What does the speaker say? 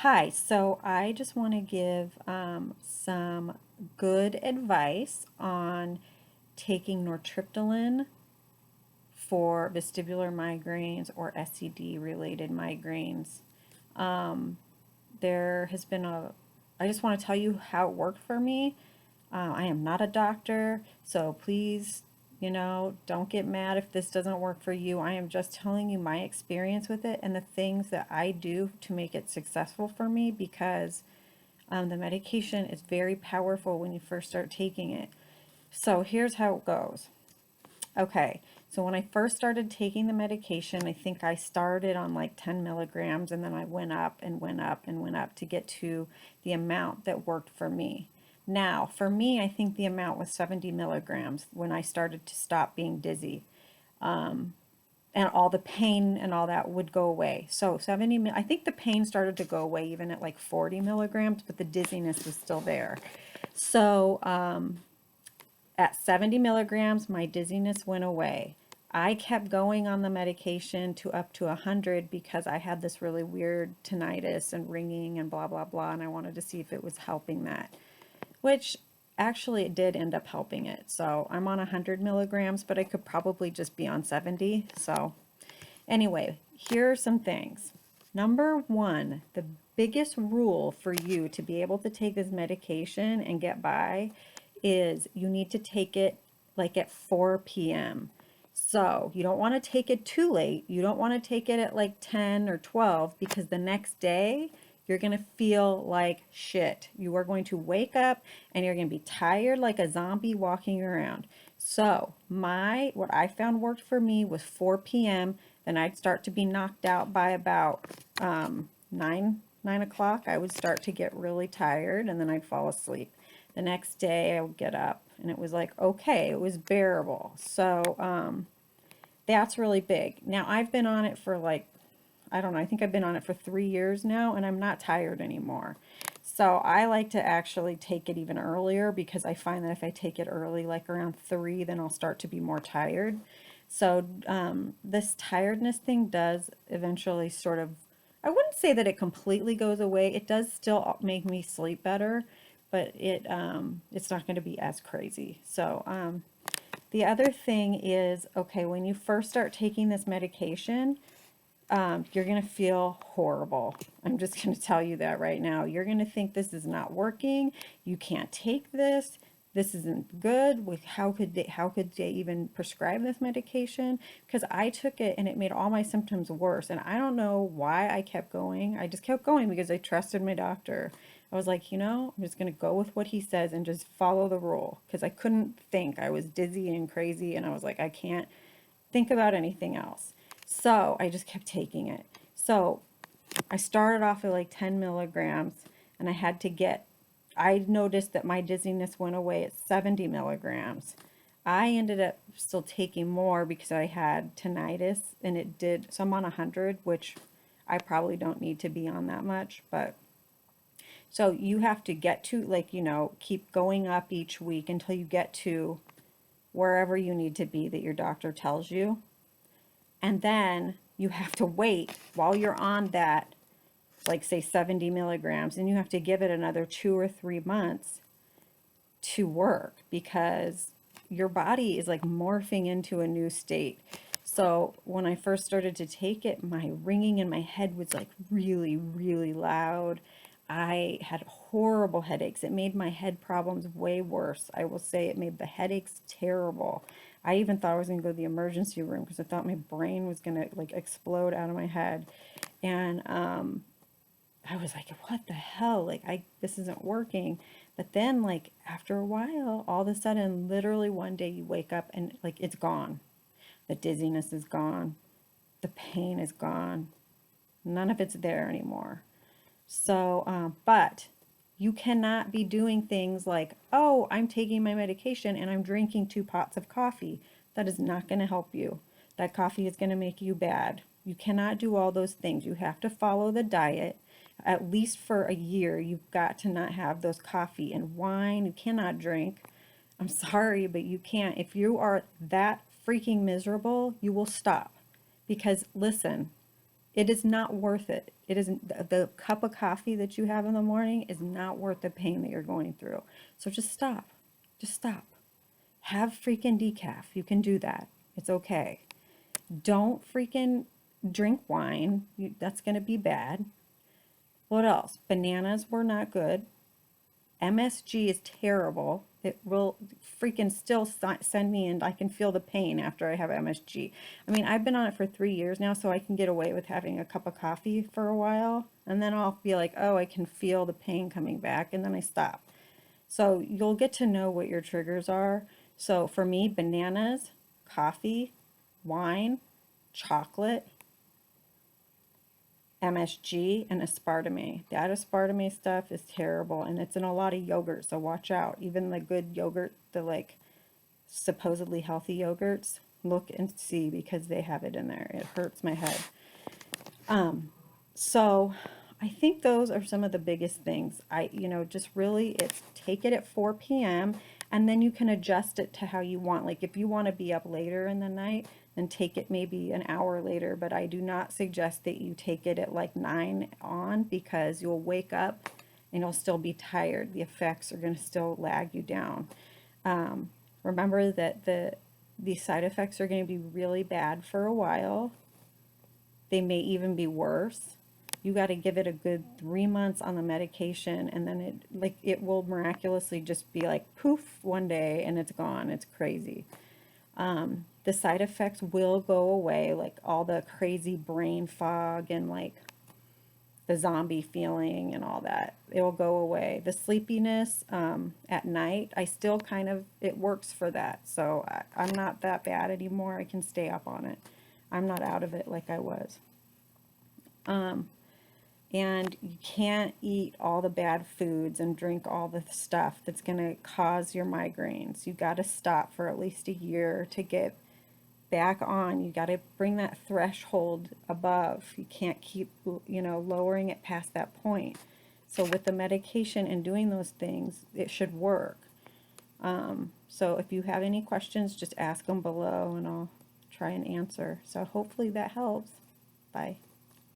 Hi, so I just want to give some good advice on taking nortriptyline for vestibular migraines or SCD related migraines. Um, there has been I just want to tell you how it worked for me. I am not a doctor, so please, don't get mad if this doesn't work for you. I am just telling you my experience with it and the things that I do to make it successful for me because the medication is very powerful when you first start taking it. So here's how it goes. Okay, so when I first started taking the medication, I think I started on like 10 milligrams and then I went up and went up and went up to get to the amount that worked for me. Now, for me, I think the amount was 70 milligrams when I started to stop being dizzy. And all the pain and all that would go away. So I think the pain started to go away even at like 40 milligrams, but the dizziness was still there. So at 70 milligrams, my dizziness went away. I kept going on the medication to up to 100 because I had this really weird tinnitus and ringing and blah, blah, blah, and I wanted to see if it was helping that, which actually it did end up helping it. So I'm on 100 milligrams, but I could probably just be on 70. So anyway, here are some things. Number one, the biggest rule for you to be able to take this medication and get by is you need to take it like at 4 p.m. So you don't want to take it too late. You don't want to take it at like 10 or 12 because the next day you're going to feel like shit. You are going to wake up and you're going to be tired like a zombie walking around. So what I found worked for me was 4 p.m. Then I'd start to be knocked out by about 9 o'clock. I would start to get really tired and then I'd fall asleep. The next day I would get up and it was like, okay, it was bearable. So that's really big. Now I've been on it for like, I don't know, I think I've been on it for 3 years now and I'm not tired anymore. So I like to actually take it even earlier because I find that if I take it early, like around 3, then I'll start to be more tired. So this tiredness thing does eventually sort of, I wouldn't say that it completely goes away. It does still make me sleep better, but it's not going to be as crazy. So the other thing is, okay, when you first start taking this medication, you're going to feel horrible. I'm just going to tell you that right now. You're going to think this is not working. You can't take this. This isn't good. How could they even prescribe this medication? Because I took it and it made all my symptoms worse. And I don't know why I kept going. I just kept going because I trusted my doctor. I was like, I'm just going to go with what he says and just follow the rule because I couldn't think. I was dizzy and crazy and I was like, I can't think about anything else. So I just kept taking it. So I started off at like 10 milligrams and I noticed that my dizziness went away at 70 milligrams. I ended up still taking more because I had tinnitus and it did, so I'm on 100, which I probably don't need to be on that much, but so you have to get to like, keep going up each week until you get to wherever you need to be that your doctor tells you. And then you have to wait while you're on that, like say 70 milligrams, and you have to give it another 2 or 3 months to work because your body is like morphing into a new state. So when I first started to take it, my ringing in my head was like really, really loud. I had horrible headaches. It made my head problems way worse. I will say it made the headaches terrible. I even thought I was going to go to the emergency room because I thought my brain was going to like explode out of my head. And I was like, what the hell? Like, this isn't working. But then, like, after a while, all of a sudden, literally one day you wake up and like it's gone. The dizziness is gone. The pain is gone. None of it's there anymore. So, but you cannot be doing things like, oh, I'm taking my medication and I'm drinking 2 pots of coffee. That is not going to help you. That coffee is going to make you bad. You cannot do all those things. You have to follow the diet. At least for a year, you've got to not have those coffee and wine. You cannot drink. I'm sorry, but you can't. If you are that freaking miserable, you will stop. Because listen, It is not worth it. It isn't, the cup of coffee that you have in the morning is not worth the pain that you're going through. So just stop. Just stop. Have freaking decaf. You can do that. It's okay. Don't freaking drink wine. That's going to be bad. What else? Bananas were not good. MSG is terrible. It will freaking still send me, and I can feel the pain after I have MSG. I mean, I've been on it for 3 years now, so I can get away with having a cup of coffee for a while, and then I'll be like, oh, I can feel the pain coming back, and then I stop. So you'll get to know what your triggers are. So for me, bananas, coffee, wine, chocolate, MSG, and aspartame. That aspartame stuff is terrible, and it's in a lot of yogurt, so watch out. Even the good yogurt, the like supposedly healthy yogurts, look and see because they have it in there. It hurts my head. So I think those are some of the biggest things. Just really, it's take it at 4 p.m. and then you can adjust it to how you want. Like if you want to be up later in the night, then take it maybe an hour later. But I do not suggest that you take it at like 9 on, because you'll wake up and you'll still be tired. The effects are going to still lag you down. Remember that the side effects are going to be really bad for a while. They may even be worse. You got to give it a good 3 months on the medication, and then it will miraculously just be like poof one day and it's gone. It's crazy. The side effects will go away, like all the crazy brain fog and like the zombie feeling and all that. It will go away. The sleepiness at night, I still kind of, it works for that. So I'm not that bad anymore. I can stay up on it. I'm not out of it like I was. And you can't eat all the bad foods and drink all the stuff that's going to cause your migraines. You got to stop for at least a year to get back on. You got to bring that threshold above. You can't keep, lowering it past that point. So with the medication and doing those things, it should work. So if you have any questions, just ask them below and I'll try and answer. So hopefully that helps. Bye.